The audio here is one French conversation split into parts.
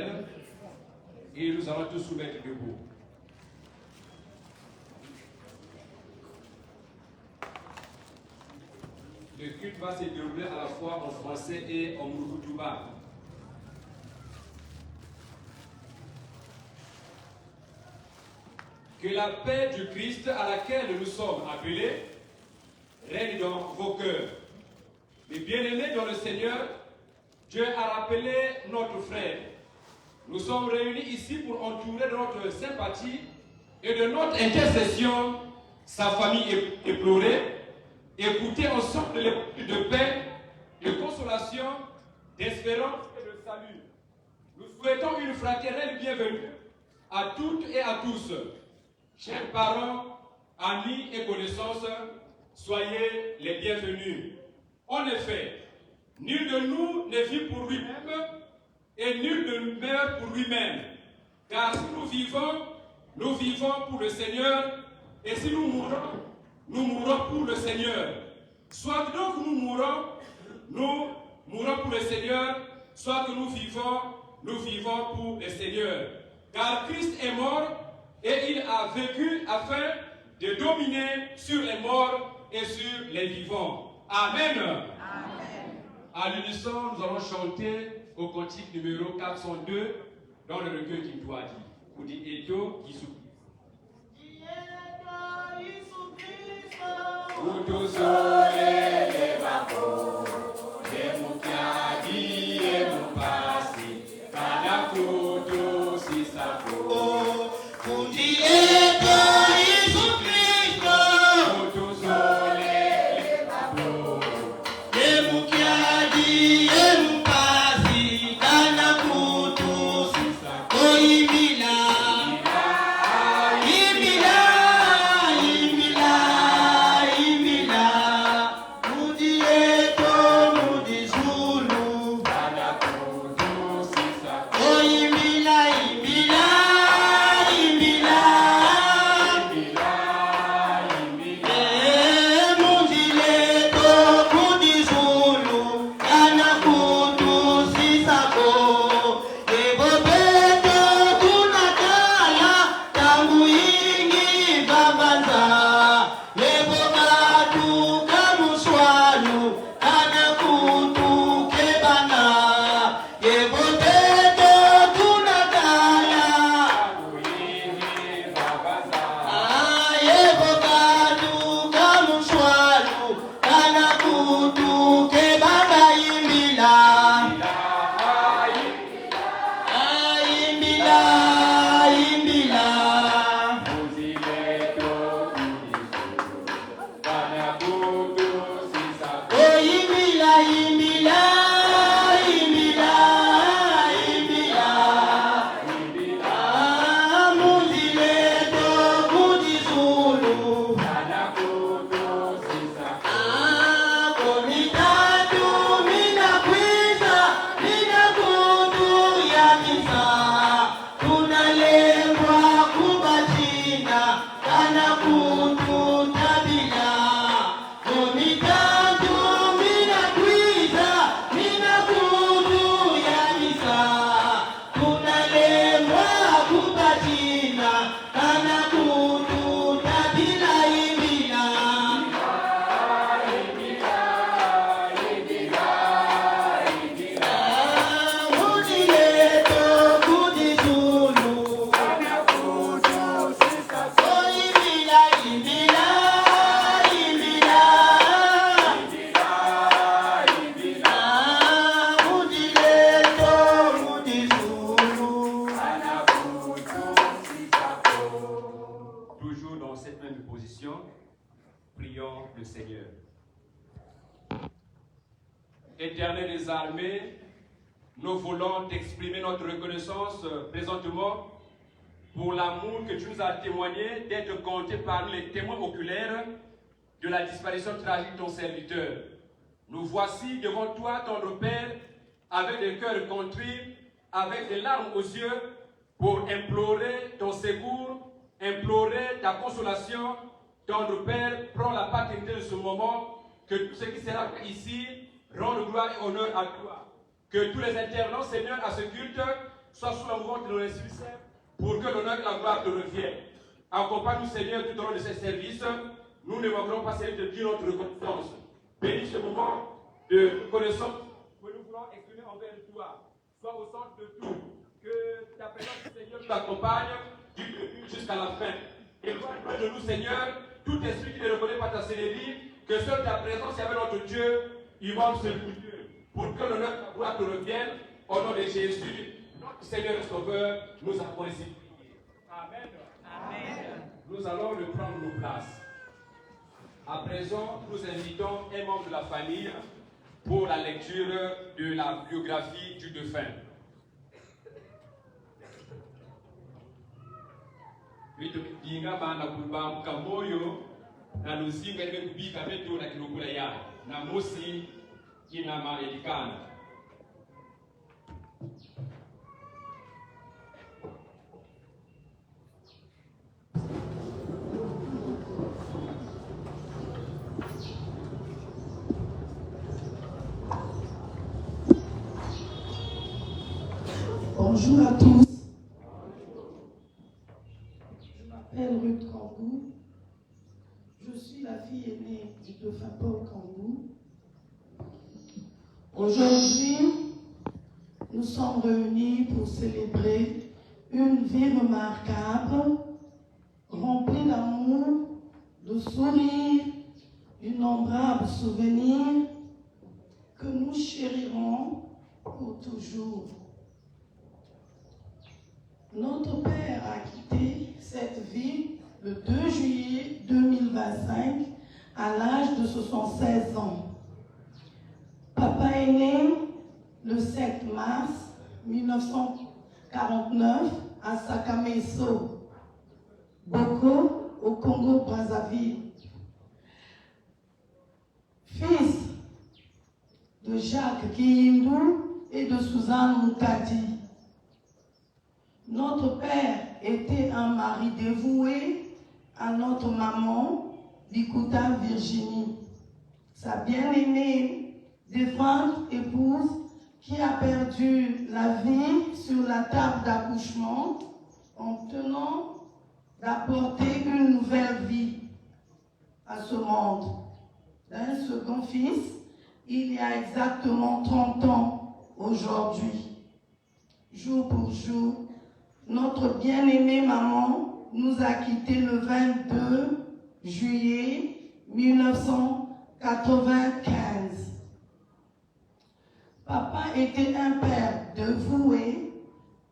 l'Éternel et nous allons tous nous mettre debout. Le culte va se dérouler à la fois en français et en Mouroutouba. Que la paix du Christ à laquelle nous sommes appelés règne dans vos cœurs. Mes bien-aimés dans le Seigneur, Dieu a rappelé notre frère. Nous sommes réunis ici pour entourer de notre sympathie et de notre intercession sa famille éplorée, écouter ensemble les paroles de paix, de consolation, d'espérance et de salut. Nous souhaitons une fraternelle bienvenue à toutes et à tous. Chers parents, amis et connaissances, soyez les bienvenus. En effet, nul de nous ne vit pour lui-même et nul ne meurt pour lui-même. Car si nous vivons pour le Seigneur, et si nous mourrons pour le Seigneur. Soit donc nous mourons pour le Seigneur, soit que nous vivons pour le Seigneur. Car Christ est mort et il a vécu afin de dominer sur les morts et sur les vivants. Amen. Amen. À l'unisson, nous allons chanter au cantique numéro 402 dans le recueil d'Intoadi. Vous dites Eto Yisou. Éternel des armées, nous voulons t'exprimer notre reconnaissance présentement pour l'amour que tu nous as témoigné d'être compté parmi les témoins oculaires de la disparition tragique de ton serviteur. Nous voici devant toi, tendre Père, avec des cœurs contrits, avec des larmes aux yeux, pour implorer ton secours, implorer ta consolation. Tendre Père, prends la paternité de ce moment, que tout ce qui sera fait ici rende gloire et honneur à toi. Que tous les intervenants, Seigneur, à ce culte soit sous la mouvance de nos Suisse, pour que l'honneur et la gloire te reviennent. Accompagne-nous, Seigneur, tout au long de ces services. Nous ne manquerons pas, Seigneur, de dire notre reconnaissance. Bénis ce moment de reconnaissance que nous voulons exprimer envers toi. Sois au centre de tout. Que ta présence, Seigneur, nous accompagne du début jusqu'à la fin. Et loin de nous, Seigneur, tout esprit qui ne reconnaît pas ta Seigneurie, que seule ta présence, avec notre Dieu, immense Dieu, pour que l'honneur et la gloire te revienne, au nom de Jésus, notre Seigneur et Sauveur, nous avons ici. Amen. Amen. Nous allons reprendre nos places. À présent, nous invitons un membre de la famille pour la lecture de la biographie du défunt. Dinga bana kulba kamoyo na luzinga ile kubika betu na kilokula ya na mosi ina maelikana. Bonjour à tous. Je m'appelle Ruth Kambou. Je suis la fille aînée du défunt Paul Kambou. Aujourd'hui, nous sommes réunis pour célébrer une vie remarquable, remplie d'amour, de sourires, d'innombrables souvenirs que nous chérirons pour toujours. Notre père a quitté cette vie le 2 juillet 2025 à l'âge de 76 ans. Papa est né le 7 mars 1949 à Sakameso, Boko, au Congo-Brazzaville. Fils de Jacques Kiyindou et de Suzanne Moukadi. Notre père était un mari dévoué à notre maman, Bikuta Virginie, sa bien-aimée, défunte épouse qui a perdu la vie sur la table d'accouchement en tenant d'apporter une nouvelle vie à ce monde. D'un second fils, il y a exactement 30 ans aujourd'hui. Jour pour jour, notre bien-aimée maman nous a quittés le 22 juillet 1995. Papa était un père dévoué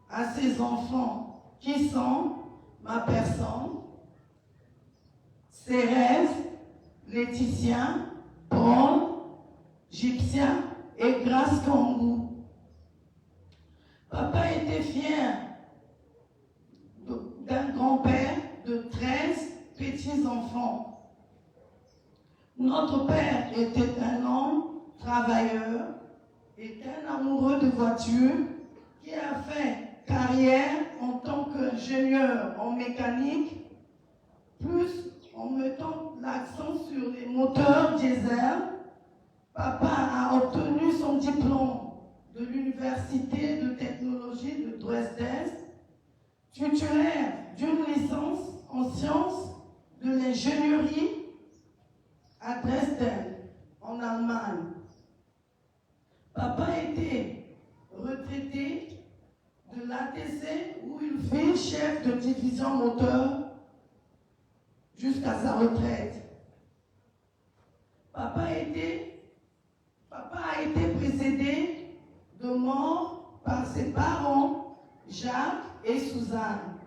à ses enfants qui sont ma personne, Cérès, Laetitia, Paul, Gypsia et Grace Kambou. Papa était fier d'un grand-père de 13 petits-enfants. Notre père était un homme travailleur, était un amoureux de voitures qui a fait carrière en tant qu'ingénieur en mécanique, plus en mettant l'accent sur les moteurs diesel. Papa a obtenu son diplôme de l'Université de technologie de Dresden, titulaire d'une licence en sciences de l'ingénierie à Dresden, en Allemagne. Papa était retraité de l'ATC où il fut chef de division moteur jusqu'à sa retraite. Papa a été précédé de mort par ses parents, Jacques et Suzanne,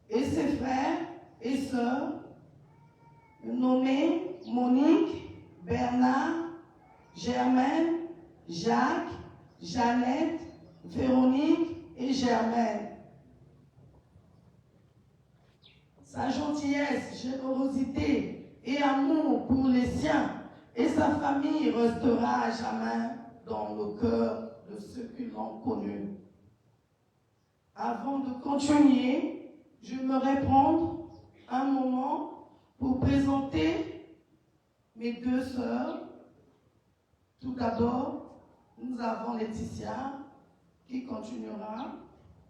et ses frères et sœurs, nommés Monique, Bernard, Germaine, Jacques, Jeannette, Véronique et Germaine. Sa gentillesse, générosité et amour pour les siens et sa famille restera à jamais dans le cœur de ceux qui l'ont connu. Avant de continuer, j'aimerais prendre un moment pour présenter mes deux sœurs. Tout d'abord, nous avons Laetitia qui continuera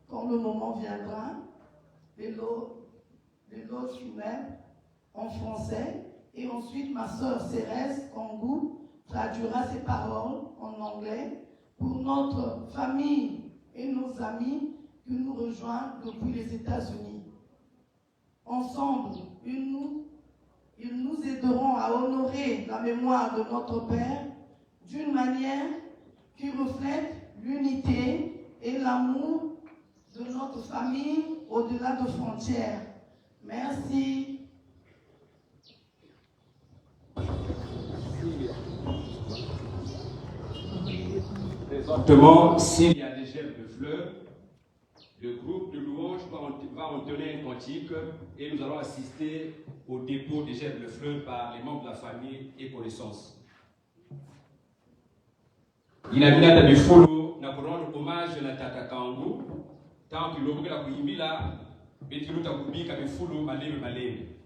quand le moment viendra, les lots funèbres en français. Et ensuite, ma sœur Cérès Kangou traduira ces paroles en anglais pour notre famille et nos amis qui nous rejoignent depuis les États-Unis. Ensemble, ils nous aideront à honorer la mémoire de notre Père d'une manière qui reflète l'unité et l'amour de notre famille au-delà de frontières. Merci. Présentement, s'il y a des gerbes de fleurs, le groupe de louanges va entonner un cantique et nous allons assister au dépôt des gerbes de fleurs par les membres de la famille et connaissances. Il a mis à bifolo na rendre hommage na tata Kangu tant que l'homme la kuimbila betilu takubika bifolo malebe malebe.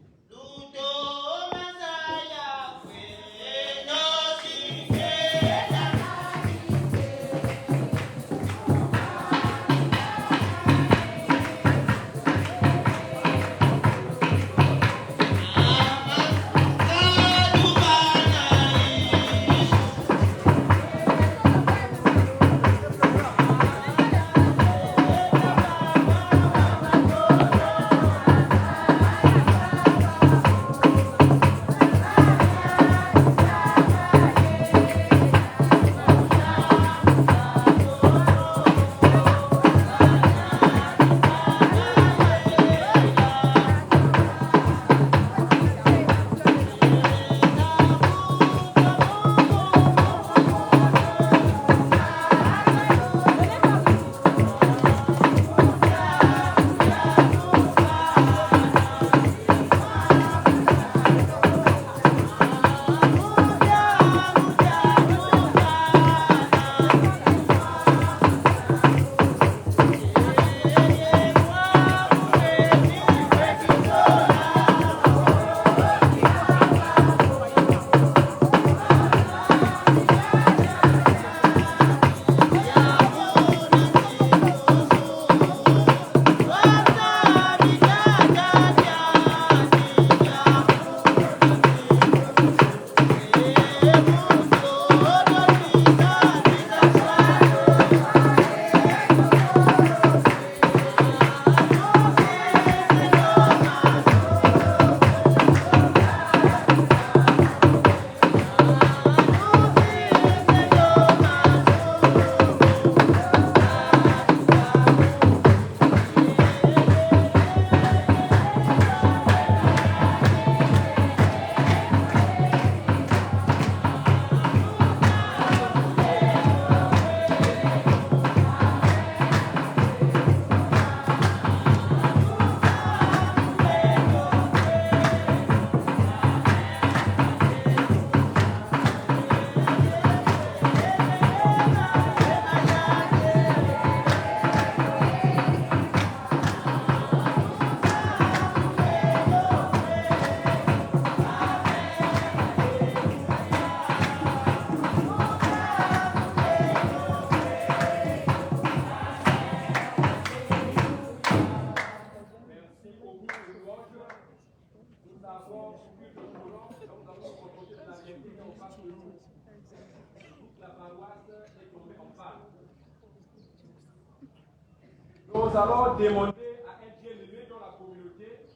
Nous allons demander à un bien-aimé dans la communauté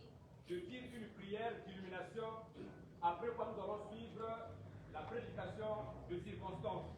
de dire une prière d'illumination, après quoi nous allons suivre la prédication de circonstances.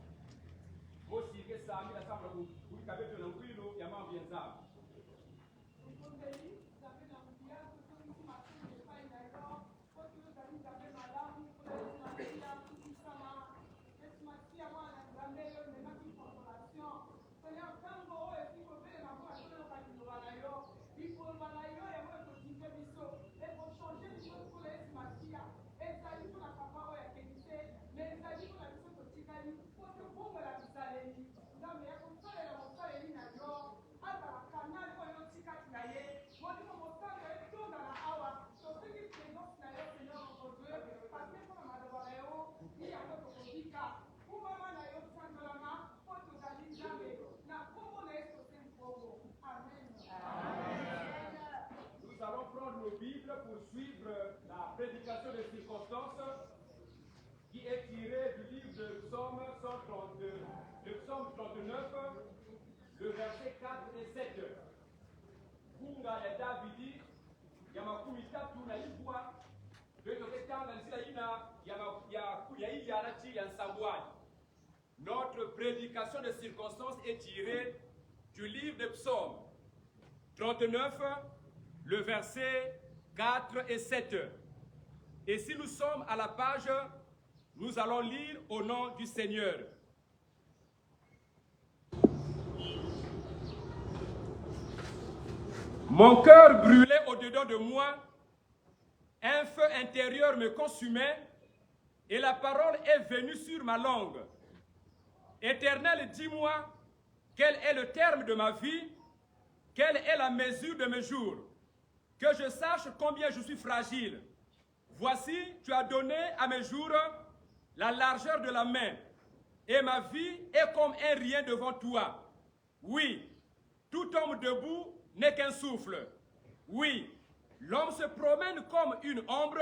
suivre la prédication des circonstances qui est tirée du livre de Psaume 132, le Psaume 39, le verset 4 et 7. Kunga ya Davidi ya makumi tatu na ibwa toketanga nzila ina ya anachi ya nsambwani. Notre prédication de circonstances est tirée du livre de Psaume 39, le verset 4 et 7. Et si nous sommes à la page, nous allons lire au nom du Seigneur. Mon cœur brûlait au-dedans de moi, un feu intérieur me consumait, et la parole est venue sur ma langue. Éternel, dis-moi, quel est le terme de ma vie, quelle est la mesure de mes jours, que je sache combien je suis fragile. Voici, tu as donné à mes jours la largeur de la main, et ma vie est comme un rien devant toi. Oui, tout homme debout n'est qu'un souffle. Oui, l'homme se promène comme une ombre,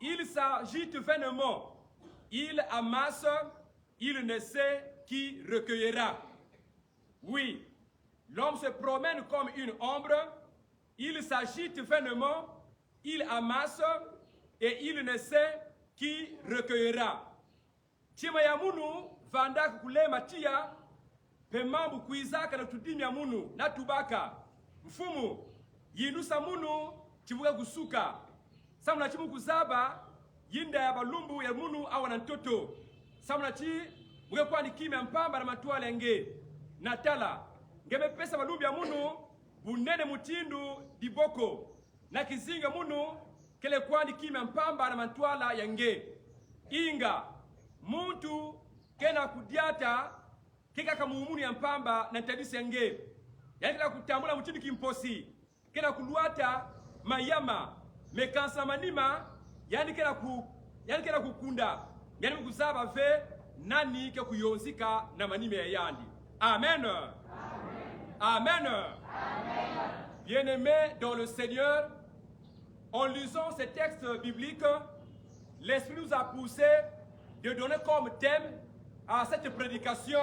il s'agite vainement, il amasse, il ne sait qui recueillera. Oui, l'homme se promène comme une ombre, il s'agite vainement, il amasse, et il ne sait qui recueillera. Chima ya munu vanda kulema tia pemambu kuizaka na tudimi ya munu na tubaka mfumu yinusa munu chibuga gusuka samuna chimu kuzaba yinda ya balumbu ya munu awa na ntoto samuna chi buge kwani kimya mpamba na matuale nge natala ngeme pesa balumbu ya munu bunene mutindu diboko na kizinga munu kele kwani kimya mpamba na matuala ya nge inga muntu kena kudiata kika kamumuni ya mpamba na ntadisi ya nge yani kena kutambula mutindu kimposi kena kuluata mayama mekansa manima yani kena kukunda yani mkuzaba ve nani ke kuyonzika na manime ya yandi. Amen. Amen. Amen. Amen. Bien-aimés dans le Seigneur, en lisant ces textes bibliques, l'Esprit nous a poussé de donner comme thème à cette prédication: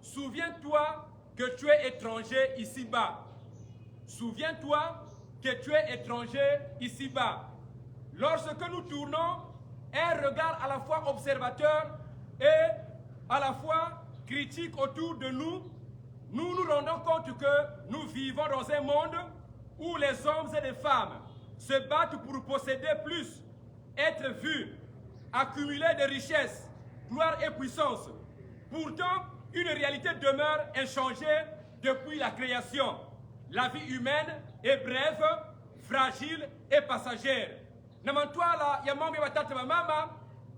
souviens-toi que tu es étranger ici-bas. Souviens-toi que tu es étranger ici-bas. Lorsque nous tournons un regard à la fois observateur et à la fois critique autour de nous, nous nous rendons compte que nous vivons dans un monde où les hommes et les femmes se battent pour posséder plus, être vus, accumuler des richesses, gloire et puissance. Pourtant, une réalité demeure inchangée depuis la création. La vie humaine est brève, fragile et passagère. Namantwala ya mambo ya batata mama,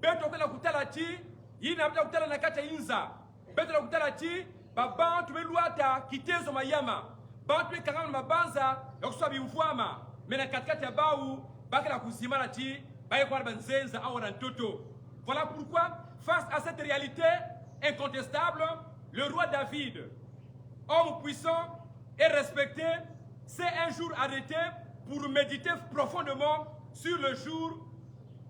beto kwenda kutala chi, yina mta kutala na kata inza. Beto na kutala chi, baba tumeluata kitezo mayama. Bantu kangana mabanza ya kuswabi mfuama. Mena katikati ya bau, baki la kuzimana chi, baye kwa banzenza au na ntoto. Voilà pourquoi, face à cette réalité incontestable, le roi David, homme puissant et respecté, s'est un jour arrêté pour méditer profondément sur le jour,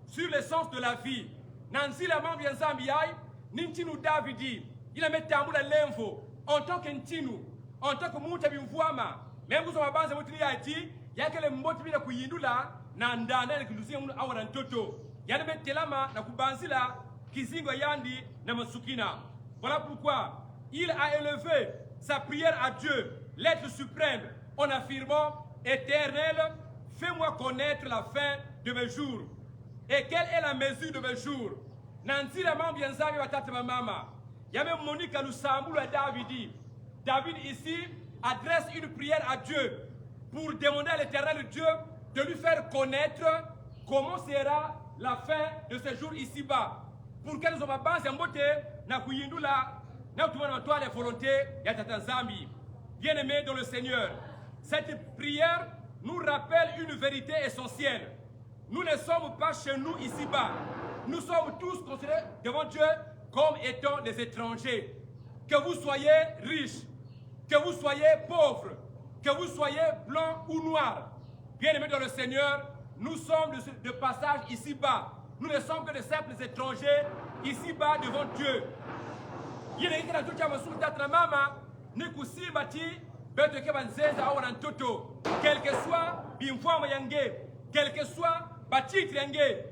sur l'essence de la vie. Nanzi la mambi ya Zambiai, Nintinu Davidi, il a mis tamula lemvo, en tant qu'intinu, en tant que mouta bimvuama, même vous avez banza mutini ya iti, yake le mboti bila kuyindula, na ndana na kilusia munu awa na ntoto. Yane metelama na kubanzila, kizingo yandi na masukina. Voilà pourquoi il a élevé sa prière à Dieu, l'être suprême, en affirmant: Éternel, fais-moi connaître la fin de mes jours. Et quelle est la mesure de mes jours? Nanti la mambi yanzabi watata mama. Yame Monica Lusamboul à David. David ici adresse une prière à Dieu pour demander à l'Éternel Dieu de lui faire connaître comment sera la fin de ces jours ici-bas. Pour qu'elles soient base en beauté, na kuyindula, na utumana toi les volontés ya tata Zambi. Bien-aimés dans le Seigneur, cette prière nous rappelle une vérité essentielle. Nous ne sommes pas chez nous ici-bas. Nous sommes tous considérés devant Dieu comme étant des étrangers. Que vous soyez riches, que vous soyez pauvres, que vous soyez blanc ou noir. Bien-aimés dans le Seigneur, nous sommes de passage ici-bas. Nous ne sommes que de simples étrangers ici-bas devant Dieu. Quel que soit bimfama yange, quel que soit batitre yange,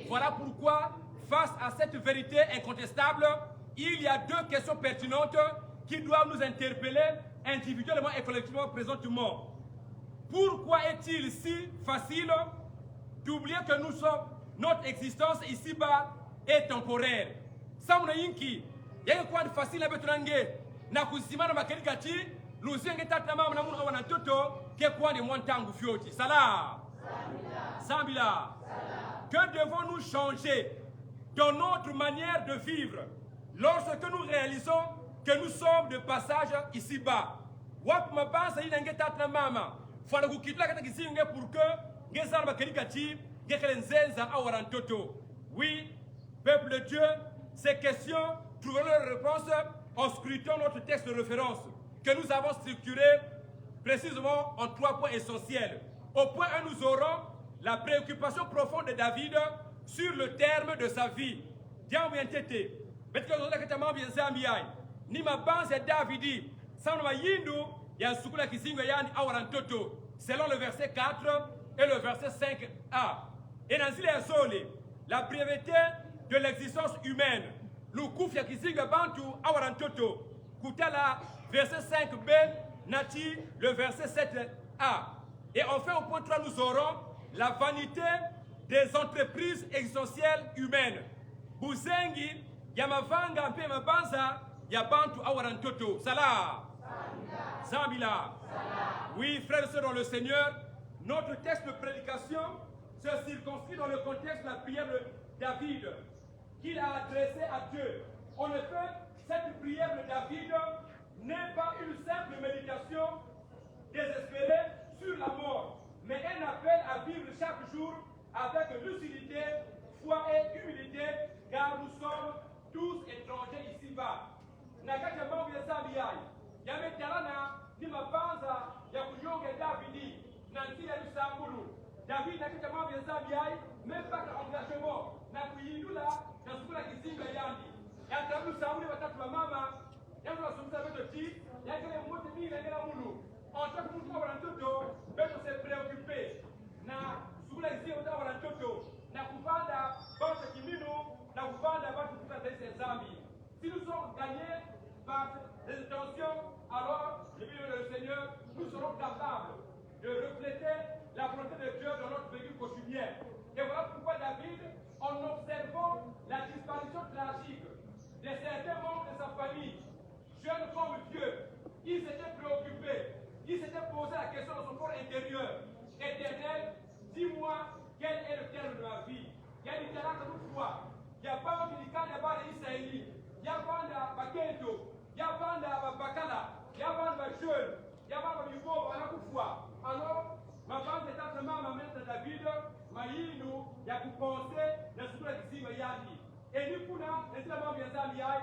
voilà pourquoi, face à cette vérité incontestable, il y a deux questions pertinentes qui doivent nous interpeller individuellement et collectivement présentement. Pourquoi est-il si facile d'oublier que nous sommes, notre existence ici-bas est temporaire? Samuna yinki, yenge kwa facile abeturange, na kusimama makelikati, luzienge tata mama na munu awana toto, ke kwa ni mwantangu fioti. Salah. Sambila. Que devons-nous changer dans notre manière de vivre lorsque nous réalisons que nous sommes de passage ici-bas? Wap mabansa yinenge tata mama, fala kukitula kata kisinge pour que ngezala makelikati, ngekelenzenza awana toto. Oui, peuple de Dieu, ces questions trouveront leur réponse en scrutant notre texte de référence que nous avons structuré précisément en 3 points essentiels. Au point 1, nous aurons la préoccupation profonde de David sur le terme de sa vie. Selon le verset 4 et le verset 5a. Et dans la breveté de l'existence humaine. Lukufya kizinga bantu awarantoto. Kutala verset 5b, Nati le verset 7a. Et enfin au point 3 nous aurons la vanité des entreprises existentielles humaines. Buzengi yamavanga mpe mabanza ya bantu awarantoto. Salah. Zambila. Oui, frères et sœurs dans le Seigneur, notre texte de prédication se circonscrit dans le contexte de la prière de David qu'il a adressée à Dieu. En effet, cette prière de David n'est pas une simple méditation désespérée sur la mort, mais un appel à vivre chaque jour avec lucidité, foi et humilité, car nous sommes tous étrangers ici-bas. Nakajamangu ya Samiyai, yametalana ni mabanza ya kujonge Davidi na ntila Lusambulu. David nakita mambo ya Samiyai, même pas engagement na kuindula na sukula kizinga yandi. Ya tabu Lusambulu watatu wa mama, yangu la sumza beto ti, yakele mwote mimi na ngela mulu. En tant que mtu wa mtoto, beto se préoccuper na sukula kizinga wa mtoto na kupanda bante kiminu na kupanda bante kuta tese zambi. Si nous sommes gagnés par les intentions, alors, je dis le Seigneur, nous serons capables de refléter la volonté de Dieu dans notre vécu quotidien. Et voilà pourquoi David, en observant la disparition tragique de certains membres de sa famille, jeunes comme Dieu, il s'était préoccupé, il s'était posé la question dans son corps intérieur. Éternel, dis-moi quel est le terme de ma vie. Il y a des talents toutefois. Il n'y a pas de militant, il n'y a pas d'Israéli. Il n'y a pas de Bakento. Il n'y a pas de Bakala. Il n'y a pas de jeune. Il n'y a pas de Yugo, il y a pas de alors, ma bande est tellement ma mère de David, ma yinu, il y a pour penser, dans ce que je dis, et nous, pour nous, les éléments bien Zambiaï,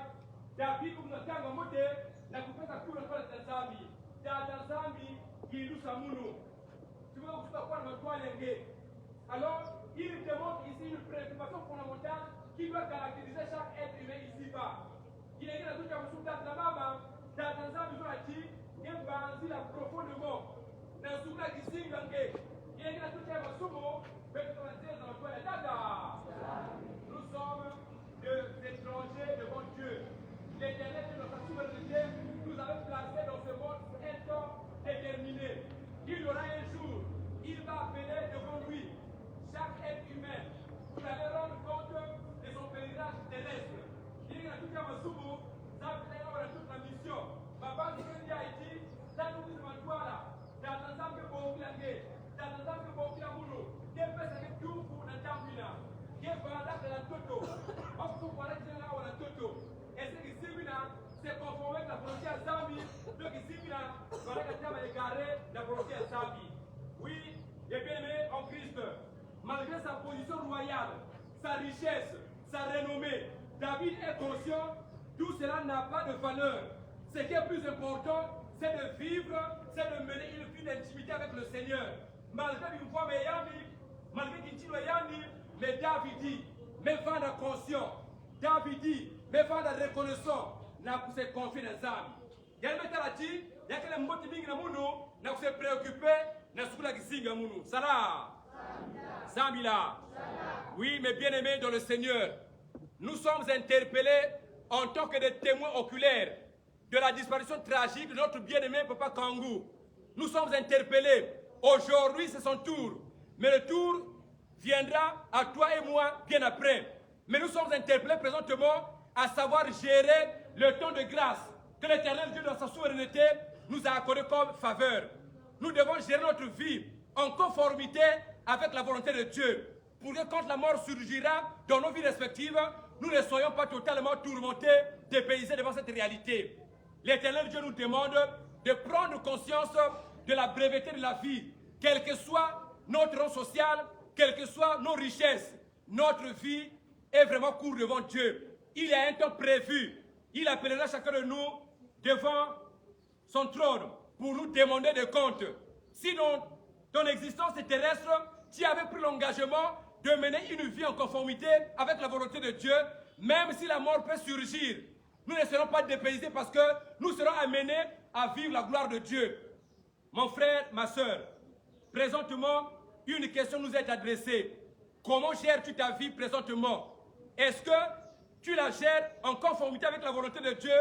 David, pour nous faire un moté, la coupée à tout le temps de Zambi. Dans Zambi, qui nous sommes. Tu veux que tu sois le toit légué. Alors, il démontre ici une préoccupation fondamentale qui doit caractériser chaque être humain ici-bas. Il est dit dans tout cas de la maman, dans Zambi, il y a la profondément. Dans tout cas, il y a tout cas de sumo, nous sommes des étrangers devant Dieu. L'Éternel de notre souveraineté nous avait placés dans ce monde pour un temps déterminé. Il y aura un jour, il va appeler devant lui chaque être humain pour aller rendre compte de son pèlerinage terrestre. Il y a tout cas de sumo, ça fait toute la mission. Ma base de Haïti, ça nous dit devant toi là. Dans un que bon clavier, dans un que bon clamoulou, qui est fait avec tout pour la tambina, qui est pendant la toto, on peut voir la toto. Et ce qui c'est conformer avec la volonté à Zambi, donc ici, voilà que ça va égarer la volonté à Zambi. Oui, et bien aimé en Christ, malgré sa position royale, sa richesse, sa renommée, David est conscient, tout cela n'a pas de valeur. Ce qui est plus important, c'est de vivre, c'est de mener une vie d'intimité avec le Seigneur. Malgré une fois, malgré qu'il dit, mais David dit, mais va la conscience. David dit, mais va la reconnaissance. N'a pas se confier dans les âmes. Il y a des mots qui n'a pas se préoccuper, n'a pas se préoccuper. Salah. Zamila. Oui, mes bien-aimés dans le Seigneur, nous sommes interpellés en tant que des témoins oculaires de la disparition tragique de notre bien-aimé Papa Kangou. Nous sommes interpellés. Aujourd'hui, c'est son tour. Mais le tour viendra à toi et moi bien après. Mais nous sommes interpellés présentement à savoir gérer le temps de grâce que l'Éternel Dieu, dans sa souveraineté, nous a accordé comme faveur. Nous devons gérer notre vie en conformité avec la volonté de Dieu, pour que quand la mort surgira dans nos vies respectives, nous ne soyons pas totalement tourmentés, dépaysés devant cette réalité. L'Éternel Dieu nous demande de prendre conscience de la breveté de la vie, quel que soit notre rang social, quelles que soient nos richesses. Notre vie est vraiment courte devant Dieu. Il y a un temps prévu. Il appellera chacun de nous devant son trône pour nous demander des comptes. Sinon, ton existence terrestre, tu avais pris l'engagement de mener une vie en conformité avec la volonté de Dieu, même si la mort peut surgir. Nous ne serons pas dépaysés parce que nous serons amenés à vivre la gloire de Dieu. Mon frère, ma soeur, présentement, une question nous est adressée. Comment gères-tu ta vie présentement? Est-ce que tu la gères en conformité avec la volonté de Dieu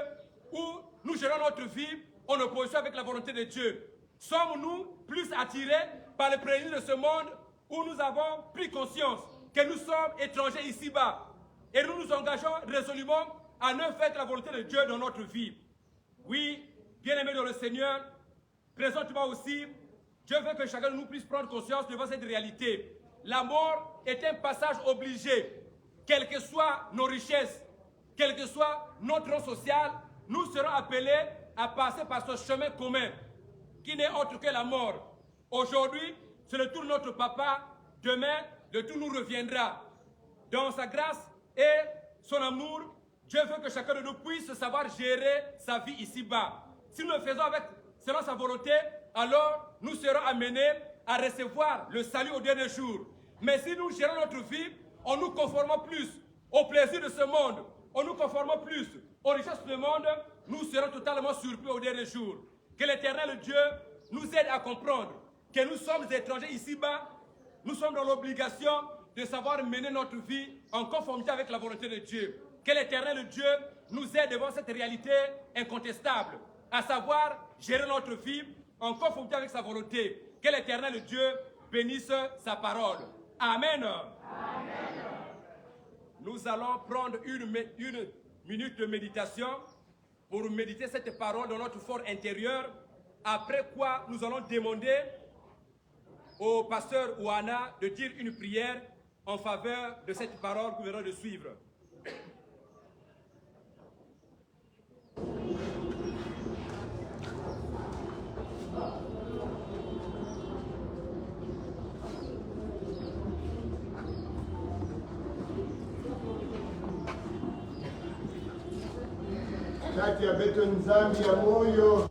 ou nous gérons notre vie en opposition avec la volonté de Dieu? Sommes-nous plus attirés par les prémices de ce monde où nous avons pris conscience que nous sommes étrangers ici-bas et nous nous engageons résolument à ne faire que la volonté de Dieu dans notre vie? Oui, bien-aimés dans le Seigneur, présentement aussi, Dieu veut que chacun de nous puisse prendre conscience devant cette réalité. La mort est un passage obligé. Quelles que soient nos richesses, quel que soit notre rang social, nous serons appelés à passer par ce chemin commun qui n'est autre que la mort. Aujourd'hui, c'est le tour de notre papa. Demain, le tour nous reviendra. Dans sa grâce et son amour, Dieu veut que chacun de nous puisse savoir gérer sa vie ici-bas. Si nous le faisons selon sa volonté, alors nous serons amenés à recevoir le salut au dernier jour. Mais si nous gérons notre vie en nous conformant plus au plaisir de ce monde, en nous conformant plus aux richesses du monde, nous serons totalement surpris au dernier jour. Que l'Éternel Dieu nous aide à comprendre que nous sommes étrangers ici-bas, nous sommes dans l'obligation de savoir mener notre vie en conformité avec la volonté de Dieu. Que l'Éternel Dieu nous aide devant cette réalité incontestable, à savoir gérer notre vie en conformité avec sa volonté. Que l'Éternel Dieu bénisse sa parole. Amen. Amen. Nous allons prendre une minute de méditation pour méditer cette parole dans notre fort intérieur, après quoi nous allons demander au pasteur Ouana de dire une prière en faveur de cette parole que nous venons de suivre. Kati ya beto nzambi ya moyo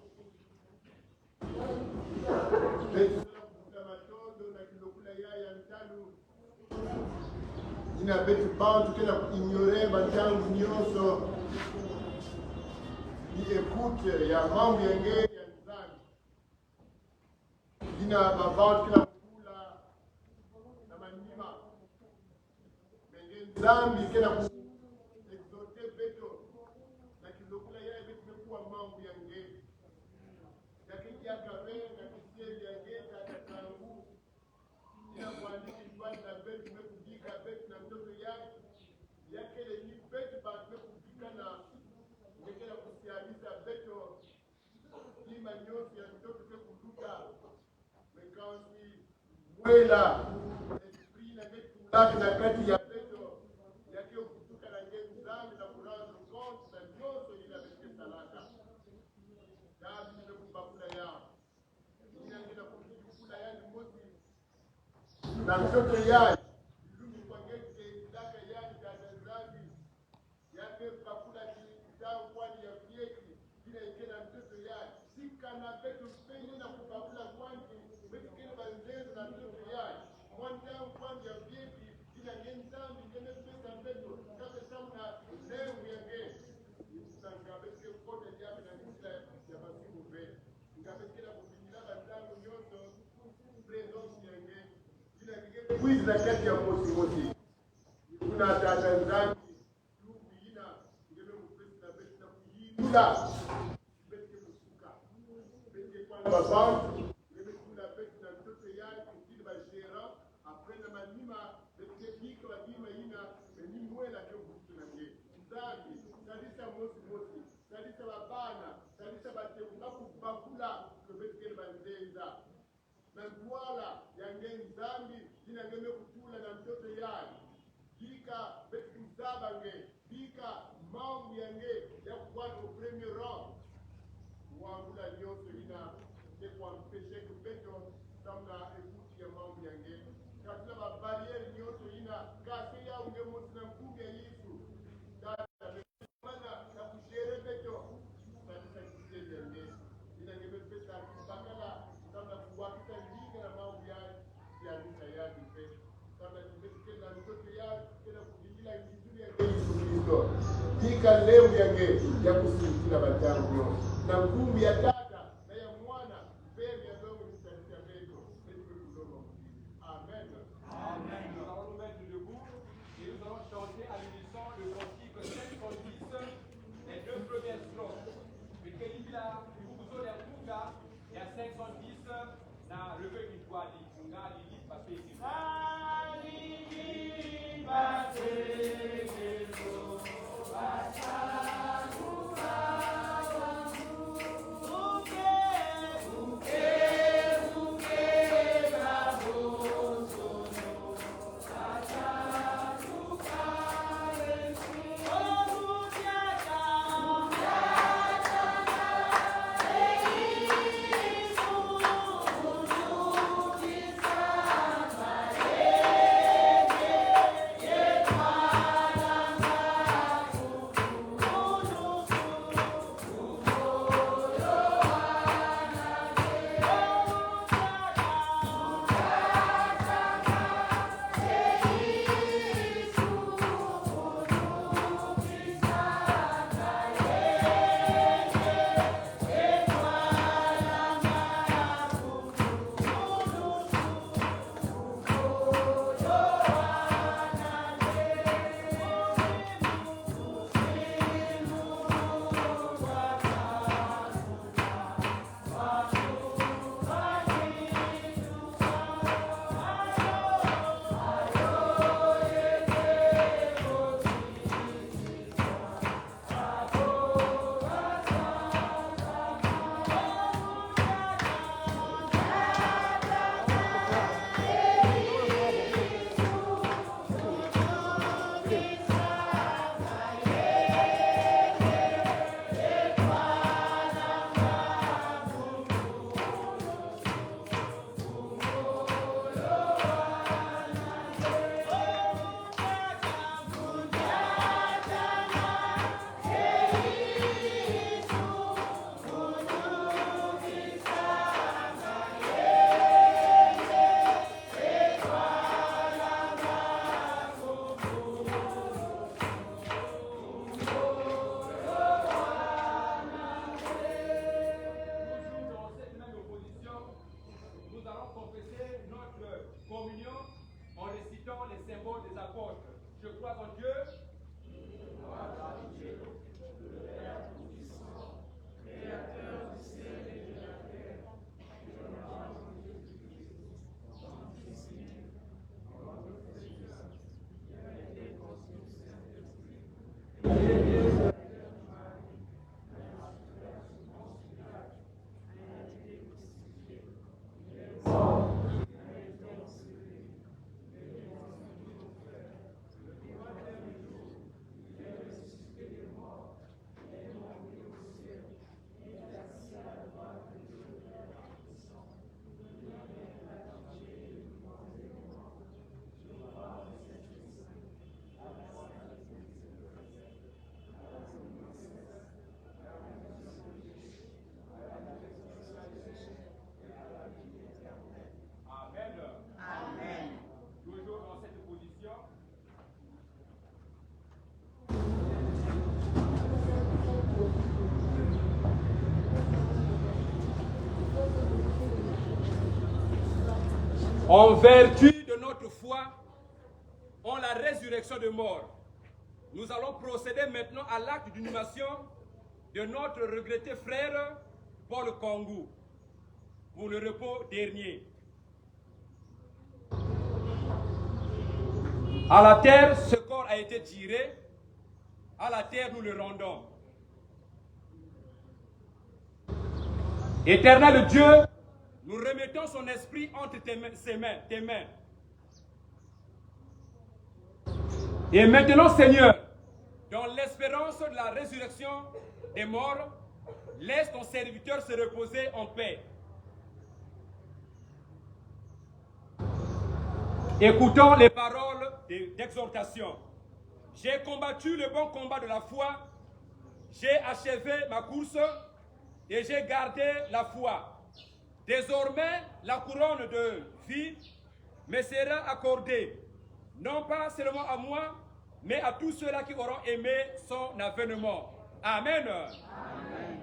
beto kukuta matondo na kilokula yaya ntalu dina beto bantu kena kuignore bantangu nyonso ni ekute ya mambo ya ngeri ya nzambi dina babantu kena kukula na manima menge nzambi kena Wela esprit na betu na kati ya beto yake kutuka na ngeni zambi na kurando compte na nyoso ila bete salaka dabi nimekubakula yao ina ngina kukula yani mosi na mtoto yai lumi kwa ngete daka yani dada zambi yake kakula kitao kwani ya fieki ila ikena mtoto yai sika na beto penye na kubakula kwani kwizi na kati ya mosi mosi kuna tata nzangi tukuina ngeme mupesi na beti na kuyinula beti musuka beti kwa babantu ngeme kuna beti na mtoto yake kutini bashera après na manima beti kika wadima ina ni mwela kyo kutu na nge nzangi salisa mosi mosi salisa babana salisa bateunga kubakula kubeti kele banzenza na twala yange nzambi jina ngeme kutula na mtoto yake dika beti kuzabange dika mambo yange ya kukwata au premier rang wangula nyoso ina ne kwa mpeshe kubeto samna ekuti ya mambo yange katila ba barriere nyoso ina kasi ya unge mosi na mkumi ya Yesu data mana na kujere beto sadisa kisele yange ina ngeme pesa bakala samna kuwakita linga na mambo ya siadisa ya dipe samna kibekela mtoto ya kila kujingila ngizuri ya Yesu Kristo dika leo yange ya kusikila batangu na ngumi ya dada na ya mwana mbele ya dongo ni sadisa beto amen. Amen. Nous allons nous mettre debout et nous allons chanter à l'unisson le cantique 510, les deux premières strophes. Mais Kelibila, vous aurez un kunga, et à 510, na levé une voix dit kunga, Lili, Papé, En vertu de notre foi, foi en la résurrection de mort. Nous allons procéder maintenant à l'acte d'inhumation de notre regretté frère Paul Kongou pour le repos dernier. À la terre, ce corps a été tiré. À la terre, nous le rendons. Éternel Dieu, nous remettons son esprit entre tes mains. Et maintenant, Seigneur, dans l'espérance de la résurrection des morts, laisse ton serviteur se reposer en paix. Écoutons les paroles d'exhortation. J'ai combattu le bon combat de la foi, j'ai achevé ma course et j'ai gardé la foi. Désormais, la couronne de vie me sera accordée, non pas seulement à moi, mais à tous ceux-là qui auront aimé son avènement. Amen. Amen.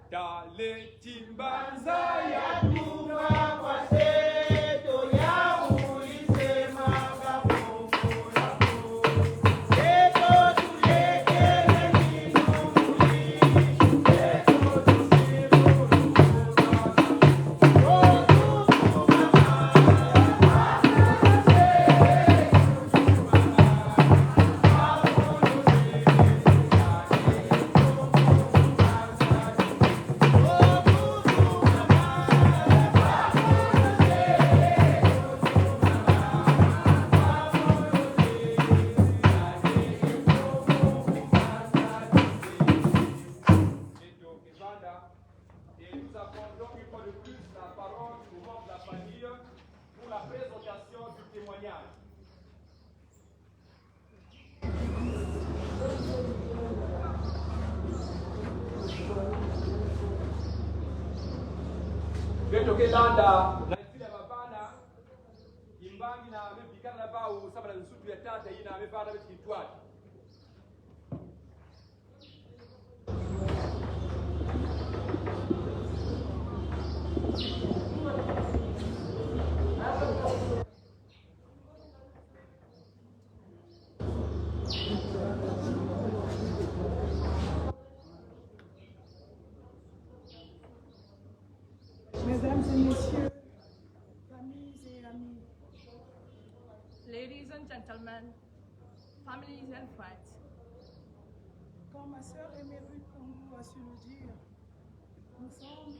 Dale timbanza ya kufa kwa seto ya ulisema kapopola seto tulekele minumuli seto tusemo Landa na fila babana imbangi na mebikana ba u sabala nsutu ya tata ina mebana betitwati Mesdames et messieurs, familles et amis, ladies and gentlemen, families and friends, comme ma sœur Émérite Kongou a su le dire, nous sommes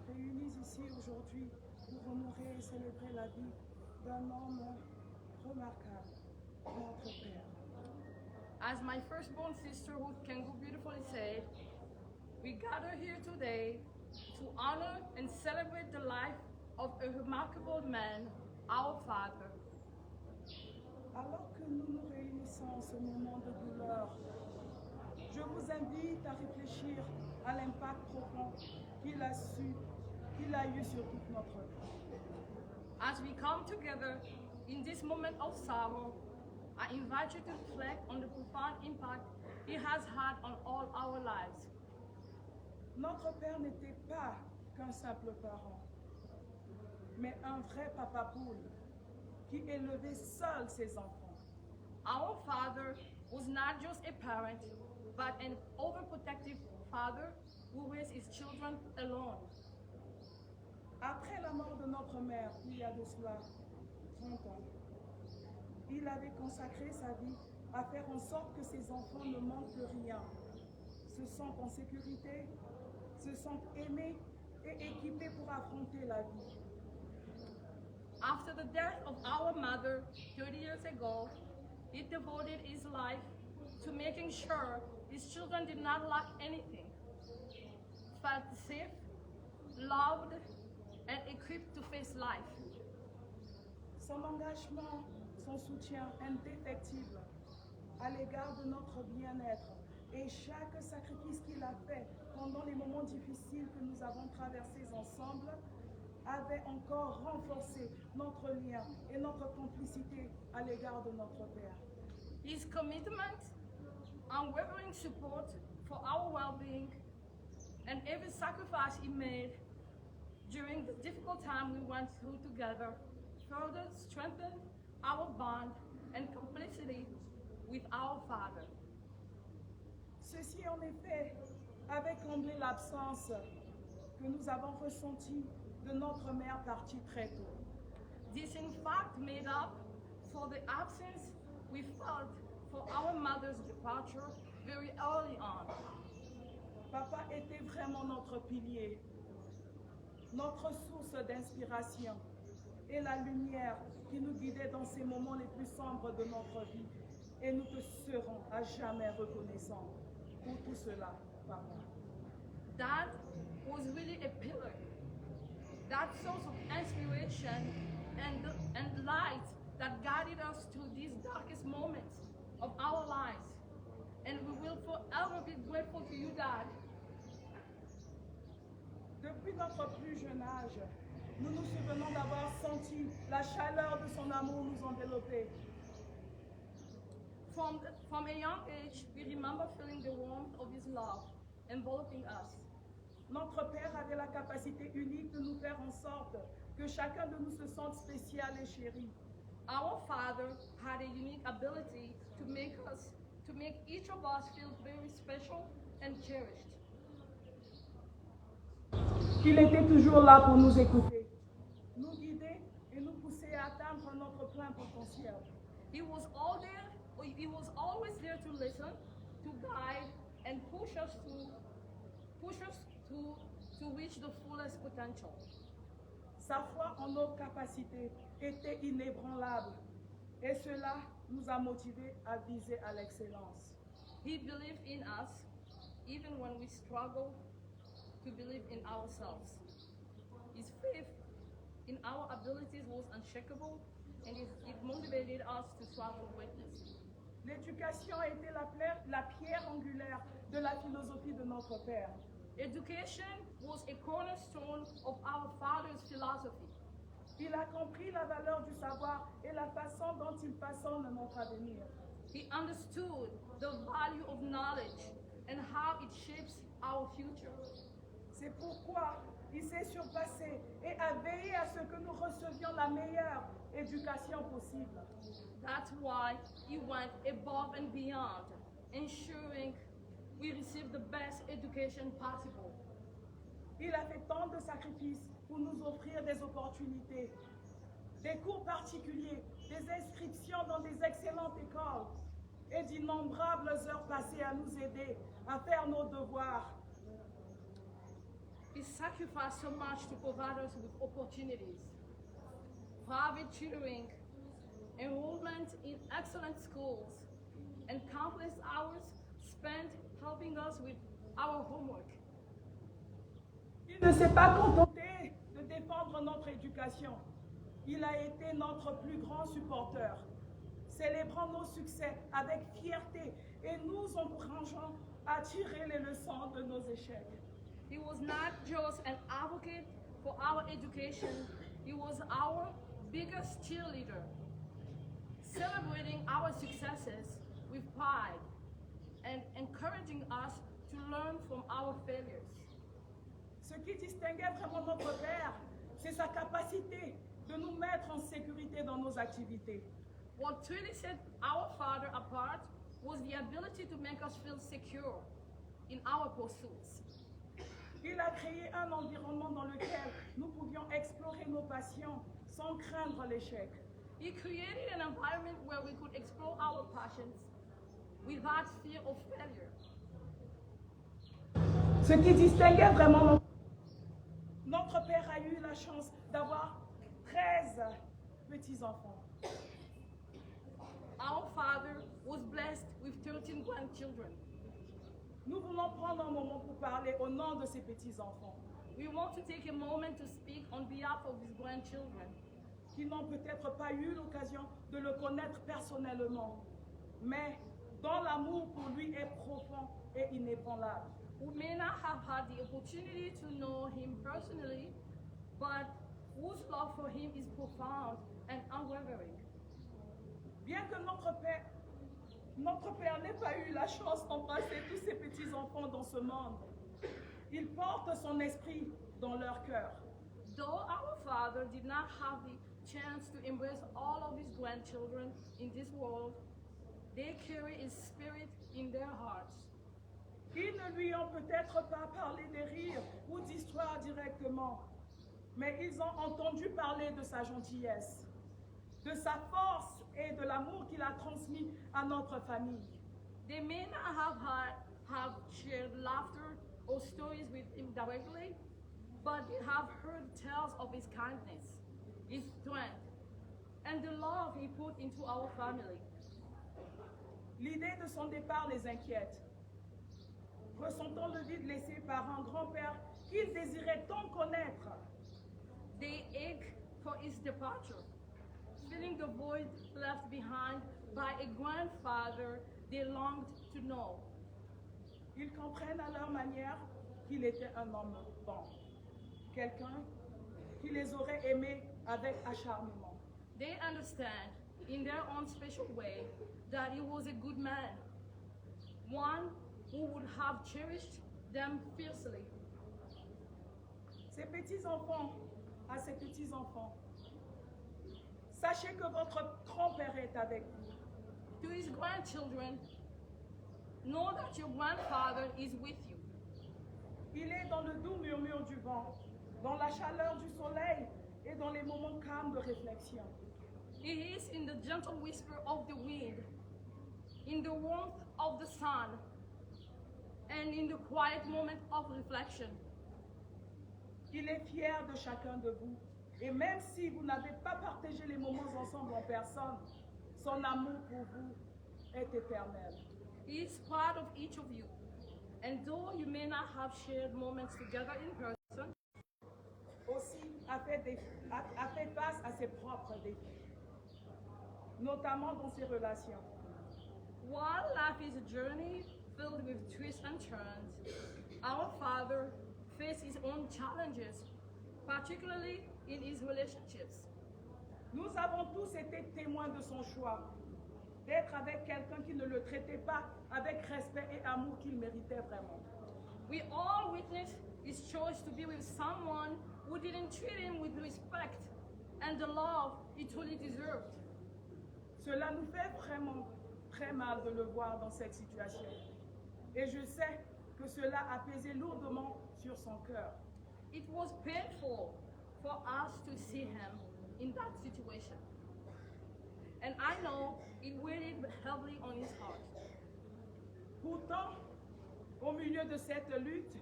réunis ici aujourd'hui pour honorer et célébrer la vie d'un homme remarquable, notre Père. as my firstborn sister Ruth Kengu beautifully said, we gather here today to honor and celebrate the life of a remarkable man, our father. Alors que nous nous réunissons en ce moment de douleur, je vous invite à réfléchir à l'impact profond qu'il a eu sur toute notre vie. As we come together in this moment of sorrow, I invite you to reflect on the profound impact he has had on all our lives. Notre père n'était pas qu'un simple parent, mais un vrai papa poule qui élevait seul ses enfants. Our father was not just a parent, but an overprotective father who raised his children alone. Après la mort de notre mère, il y a de cela 30 ans, il avait consacré sa vie à faire en sorte que ses enfants ne manquent de rien, se sentent en sécurité, se sentent aimés et équipés pour affronter la vie. After the death of our mother 30 years ago, he devoted his life to making sure his children did not lack anything, felt safe, loved, and equipped to face life. Son engagement, son soutien indéfectible à l'égard de notre bien-être et chaque sacrifice qu'il a fait pendant les moments difficiles que nous avons traversés ensemble avait encore renforcé notre lien et notre complicité à l'égard de notre Père. His commitment, unwavering support for our well-being, and every sacrifice he made during the difficult time we went through together further strengthen our bond and complicity with our Father. Ceci en effet avait comblé l'absence que nous avons ressentie de notre mère partie très tôt. This in fact made up for the absence we felt for our mother's departure very early on. Papa était vraiment notre pilier, notre source d'inspiration et la lumière qui nous guidait dans ces moments les plus sombres de notre vie. Et nous te serons à jamais reconnaissants pour tout cela, Papa. Dad was really a pillar, that source of inspiration and light that guided us through these darkest moments of our lives. And we will forever be grateful to you, Dad. Depuis notre plus jeune âge, nous nous souvenons d'avoir senti la chaleur de son amour nous envelopper. From a young age, we remember feeling the warmth of his love enveloping us. Notre Père avait la capacité unique de nous faire en sorte que chacun de nous se sente spécial et chéri. Our Father had a unique ability to make each of us feel very special and cherished. Il était toujours là pour nous écouter, nous guider et nous pousser à atteindre notre plein potentiel. He was always there to listen, to guide, and push us to reach the fullest potential. Sa foi en nos capacités était inébranlable et cela nous a motivés à viser à l'excellence. He believed in us even when we struggle to believe in ourselves. His faith in our abilities was unshakable and it motivated us to strive for greatness. L'éducation a été la pierre angulaire de la philosophie de notre Père. Education was a cornerstone of our Father's philosophy. Il a compris la valeur du savoir et la façon dont il façonne notre avenir. He understood the value of knowledge and how it shapes our future. C'est pourquoi il s'est surpassé et a veillé à ce que nous recevions la meilleure éducation possible. That's why he went above and beyond, ensuring we receive the best education possible. Il a fait tant de sacrifices pour nous offrir des opportunités, des cours particuliers, des inscriptions dans des excellentes écoles et d'innombrables heures passées à nous aider à faire nos devoirs. He sacrificed so much to provide us with opportunities, private tutoring, enrollment in excellent schools, and countless hours spent helping us with our homework. Il ne s'est pas contenté de défendre notre éducation. Il a été notre plus grand supporter, célébrant nos succès avec fierté et nous encourageant à tirer les leçons de nos échecs. He was not just an advocate for our education, he was our biggest cheerleader, celebrating our successes with pride and encouraging us to learn from our failures. Ce qui distinguait vraiment notre Père, c'est sa capacité de nous mettre en sécurité dans nos activités. What truly set our Father apart was the ability to make us feel secure in our pursuits. Il a créé un environnement dans lequel nous pouvions explorer nos passions sans craindre l'échec. He created an environment where we could explore our passions without fear of failure. Ce qui distinguait vraiment notre Père a eu la chance d'avoir 13 petits-enfants. Our Father was blessed with 13 grandchildren. Nous voulons prendre un moment pour parler au nom de ces petits-enfants We want to take a moment to speak on behalf of his grandchildren qui n'ont peut-être pas eu l'occasion de le connaître personnellement, mais dont l'amour pour lui est profond et inébranlable. who may not have had the opportunity to know him personally, but whose love for him is profound and unwavering. Bien que notre Père n'ait pas eu la chance d'embrasser tous ses petits-enfants dans ce monde, il porte son esprit dans leur cœur. Though our Father did not have the chance to embrace all of his grandchildren in this world, they carry his spirit in their hearts. Ils ne lui ont peut-être pas parlé des rires ou d'histoires directement, mais ils ont entendu parler de sa gentillesse, de sa force et de l'amour qu'il a transmis à notre famille. They may not have shared laughter or stories with him directly, but they have heard tales of his kindness, his strength, and the love he put into our family. L'idée de son départ les inquiète. Ressentant le vide laissé par un grand-père qu'ils désiraient tant connaître, They ache for his departure, filling the void left behind by a grandfather they longed to know. ils comprennent à leur manière qu'il était un homme bon, quelqu'un qui les aurait aimés avec acharnement. They understand, in their own special way, that he was a good man, one who would have cherished them fiercely. Ces petits-enfants, à ces petits-enfants, sachez que votre grand-père est avec vous. To his grandchildren, know that your grandfather is with you. Il est dans le doux murmure du vent, dans la chaleur du soleil et dans les moments calmes de réflexion. He is in the gentle whisper of the wind, in the warmth of the sun, and in the quiet moment of reflection. Il est fier de chacun de vous. Et même si vous n'avez pas partagé les moments ensemble en personne, son amour pour vous est éternel. He is proud of each of you. And though you may not have shared moments together in person, Aussi a fait face à ses propres défis, notamment dans ses relations. while life is a journey filled with twists and turns, our Father faced his own challenges, particularly in his relationships. Nous avons tous été témoins de son choix, d'être avec quelqu'un qui ne le traitait pas avec respect et amour qu'il méritait vraiment. We all witnessed his choice to be with someone who didn't treat him with respect and the love he truly deserved. Cela nous fait vraiment très mal de le voir dans cette situation. Et je sais que cela a pesé lourdement sur son cœur. It was painful for us to see him in that situation. And I know it weighed heavily on his heart. Pourtant, au milieu de cette lutte,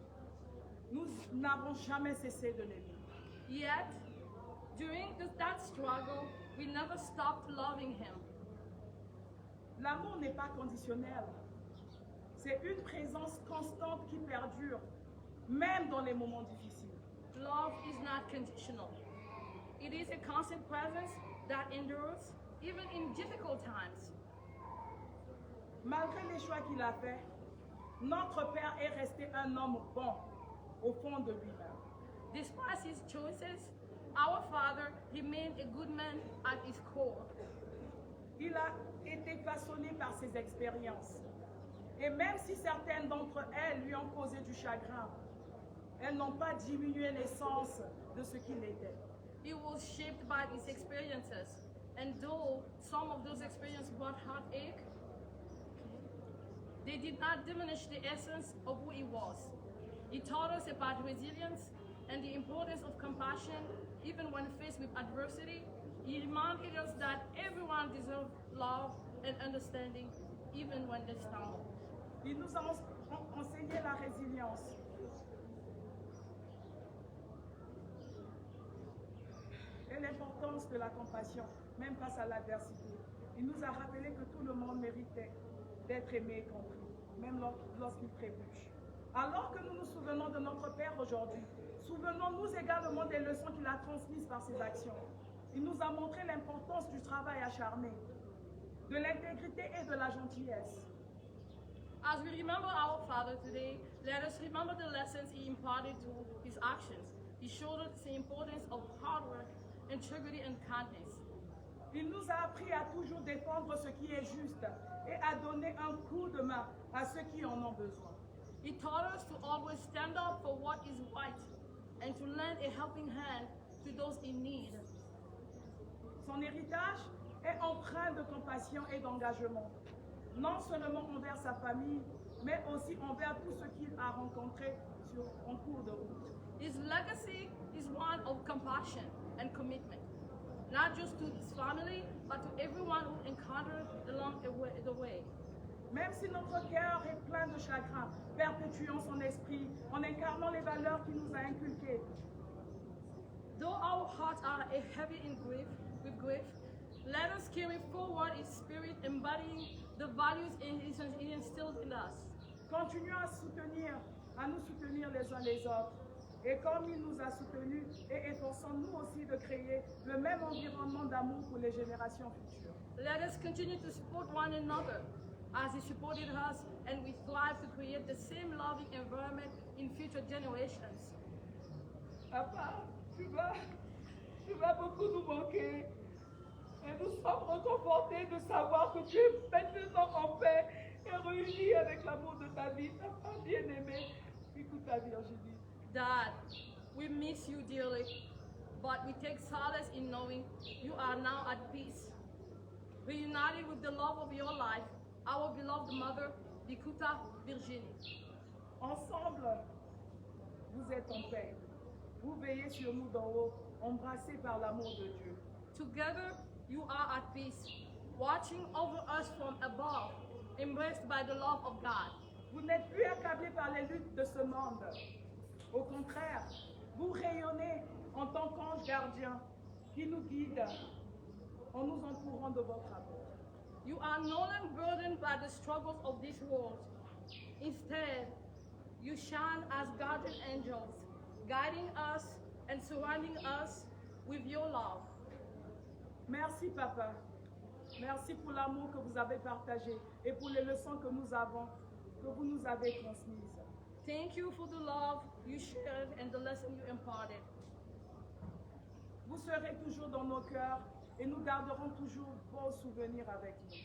nous n'avons jamais cessé de l'aimer. Yet, during that struggle, we never stopped loving him. L'amour n'est pas conditionnel. C'est une présence constante qui perdure, même dans les moments difficiles. Love is not conditional. It is a constant presence that endures even in difficult times. Malgré les choix qu'il a faits, notre Père est resté un homme bon au fond de lui-même. Despite his choices, our Father remained a good man at his core. Il a été façonné par ses expériences. Et même si certaines d'entre elles lui ont causé du chagrin, elles n'ont pas diminué l'essence de ce qu'il était. He was shaped by his experiences, and though some of those experiences brought heartache, they did not diminish the essence of who he was. He taught us about resilience and the importance of compassion, even when faced with adversity. He reminded us that everyone deserves love and understanding, even when they stumble. Il nous a enseigné la résilience. Et l'importance de la compassion, même face à l'adversité. Il nous a rappelé que tout le monde méritait d'être aimé et compris, même lorsqu'il trébuche. Alors que nous nous souvenons de notre Père aujourd'hui, souvenons-nous également des leçons qu'il a transmises par ses actions. Il nous a montré l'importance du travail acharné, de l'intégrité et de la gentillesse. As we remember our Father today, let us remember the lessons he imparted through his actions. He showed us the importance of hard work, integrity, and kindness. Il nous a appris à toujours défendre ce qui est juste et à donner un coup de main à ceux qui en ont besoin. He taught us to always stand up for what is right and to lend a helping hand to those in need. Son héritage est empreint de compassion et d'engagement, non seulement envers sa famille, mais aussi envers tout ce qu'il a rencontré en cours de route. His legacy is one of compassion and commitment, not just to his family, but to everyone who encountered along the way. Même si notre cœur est plein de chagrin, perpétuons son esprit en incarnant les valeurs qu'il nous a inculquées. Though our hearts are heavy with grief, let us carry forward his spirit, embodying the values he instilled in us. Continuons à nous soutenir les uns les autres. Et comme il nous a soutenus, et efforçons-nous aussi de créer le même environnement d'amour pour les générations futures. Let us continue to support one another as he supported us, and we strive to create the same loving environment in future generations. Papa, tu vas beaucoup nous manquer. Et nous sommes réconfortés de savoir que tu es maintenant en paix et réuni avec l'amour de ta vie, ta femme bien-aimée, Bikuta Virginie. Dad, we miss you dearly, but we take solace in knowing you are now at peace. Reunited with the love of your life, our beloved mother, Bikuta Virginie. Ensemble, vous êtes en paix. Vous veillez sur nous d'en haut, embrassés par l'amour de Dieu. Together, you are at peace, watching over us from above, embraced by the love of God. Vous n'êtes plus accablés par les luttes de ce monde. Au contraire, vous rayonnez en tant qu'ange gardien qui nous guide en nous entourant de votre amour. You are no longer burdened by the struggles of this world. Instead, you shine as guardian angels, guiding us and surrounding us with your love. Merci, Papa. Merci pour l'amour que vous avez partagé et pour les leçons que vous nous avez transmises. Thank you for the love you shared and the lesson you imparted. Vous serez toujours dans nos cœurs et nous garderons toujours vos souvenirs avec nous.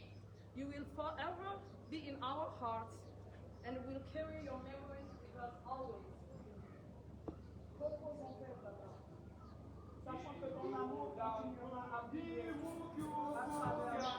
You will forever be in our hearts and will carry your memories with us always. Repose en paix, Papa. Sachant que ton amour continuera à briller à travers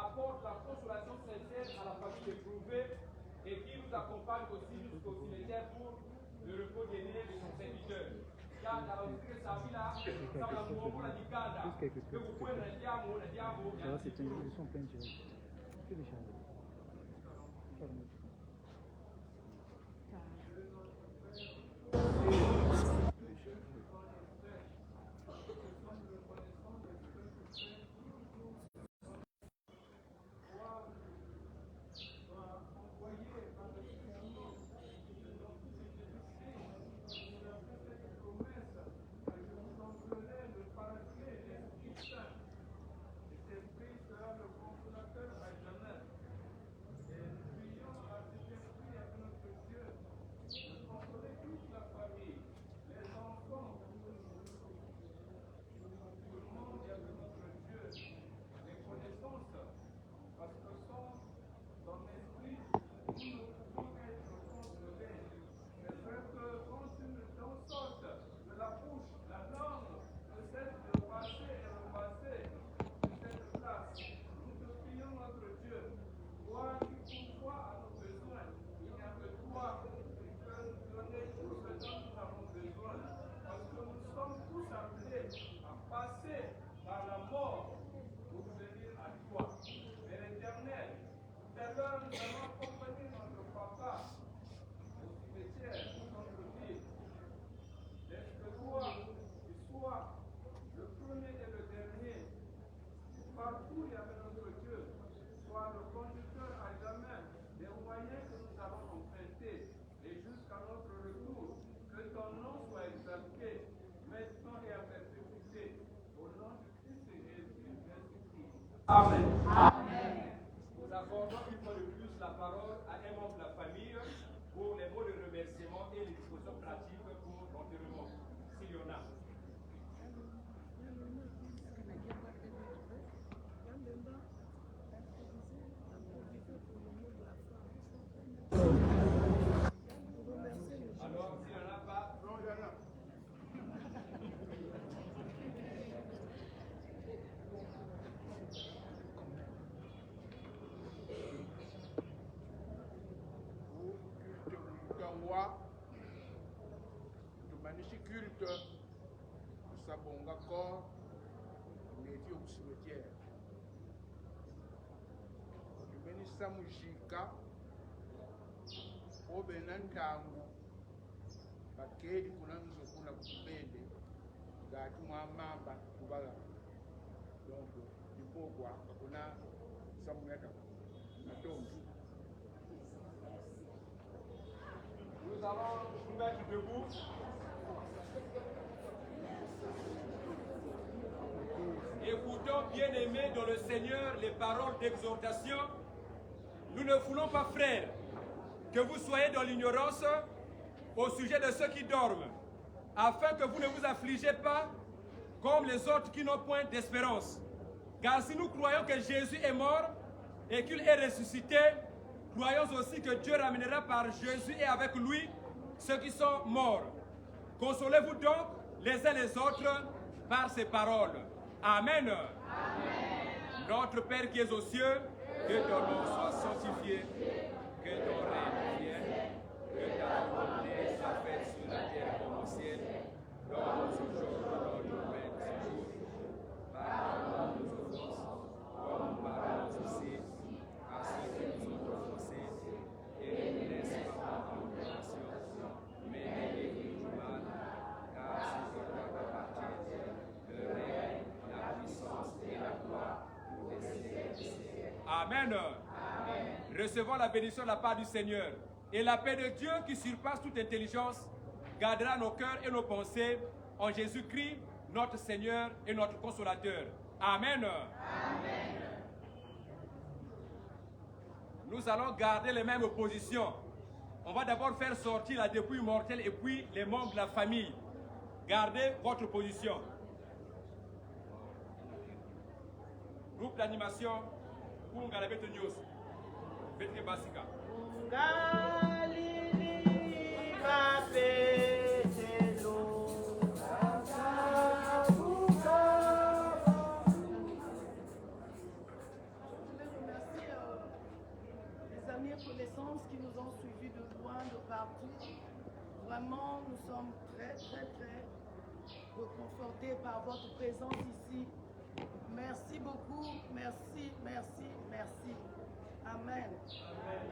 apporte la consolation sincère à la famille éprouvée et qui nous accompagne aussi jusqu'au cimetière pour le repos des nés de son serviteur. Ça va, c'est une évolution pleine de accordons une fois de plus la parole à un membre de la famille pour les mots de remerciement et les dispositions pratiques pour l'enterrement, s'il y en a. Alors, s'il n'y en a pas, Non, il y en a. Culte tumanishe culte tusabonga corps meti au cimetière tumenisa mujika obe na ntangu bakeli kunanzo kuna kupende ngati mwamamba kubala donc dipogwa kuna samuyaka natombi. nous allons nous mettre debout. Écoutons, bien-aimés dans le Seigneur, les paroles d'exhortation. Nous ne voulons pas, frères, que vous soyez dans l'ignorance au sujet de ceux qui dorment, afin que vous ne vous affligez pas comme les autres qui n'ont point d'espérance. Car si nous croyons que Jésus est mort et qu'il est ressuscité, croyons aussi que Dieu ramènera par Jésus et avec lui ceux qui sont morts. Consolez-vous donc les uns les autres par ces paroles. Amen. Amen. Notre Père qui es aux cieux, que ton nom soit sanctifié, que ton règne vienne, que ta volonté soit faite sur la terre comme au ciel. Donne-nous aujourd'hui notre pain de ce jour. Pardonne-nous nos offenses, comme nous pardonnons aussi à ceux qui nous ont offensés, et ne nous laisse pas en tentation, mais délivre-nous du mal, car c'est toi qui t'appartient, le règne, la puissance et la gloire pour les siècles des siècles. Amen. Amen. Recevons la bénédiction de la part du Seigneur. Et la paix de Dieu qui surpasse toute intelligence gardera nos cœurs et nos pensées en Jésus-Christ, notre Seigneur et notre Consolateur. Amen. Amen. Nous allons garder les mêmes positions. On va d'abord faire sortir la dépouille mortelle et puis les membres de la famille. Gardez votre position. Groupe d'animation, Kunga la Bete News, Bete Basika. Les amis et connaissances qui nous ont suivis de loin, de partout. Vraiment, nous sommes très reconfortés par votre présence ici. Merci beaucoup, merci. Amen. Amen.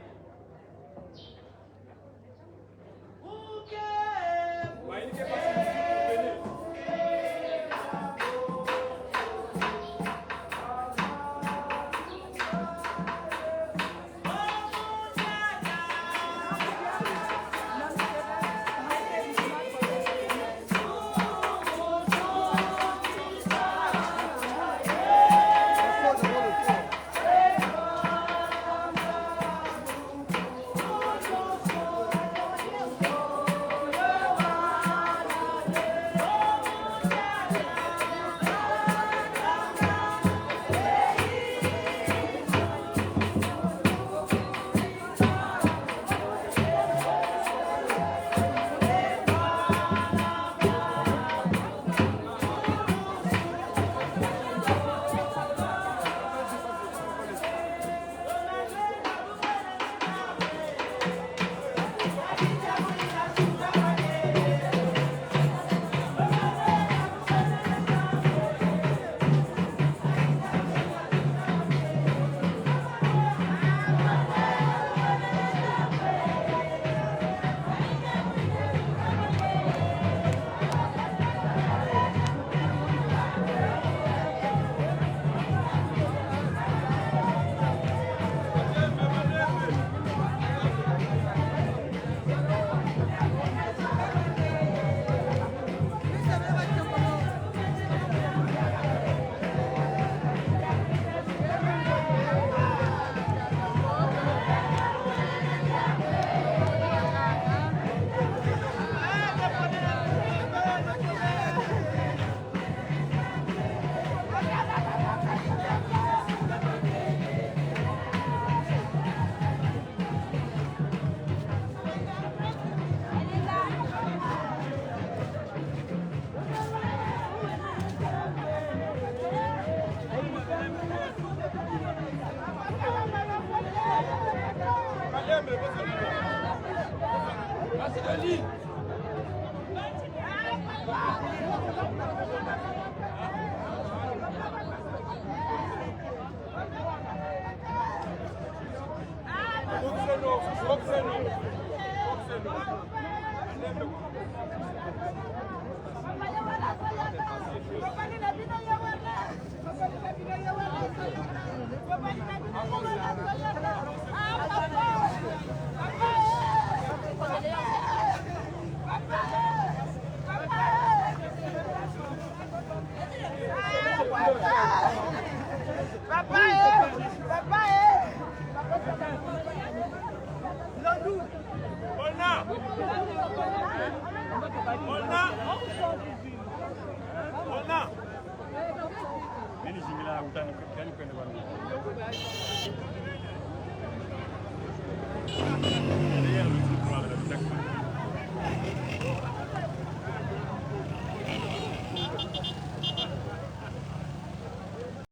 Bapak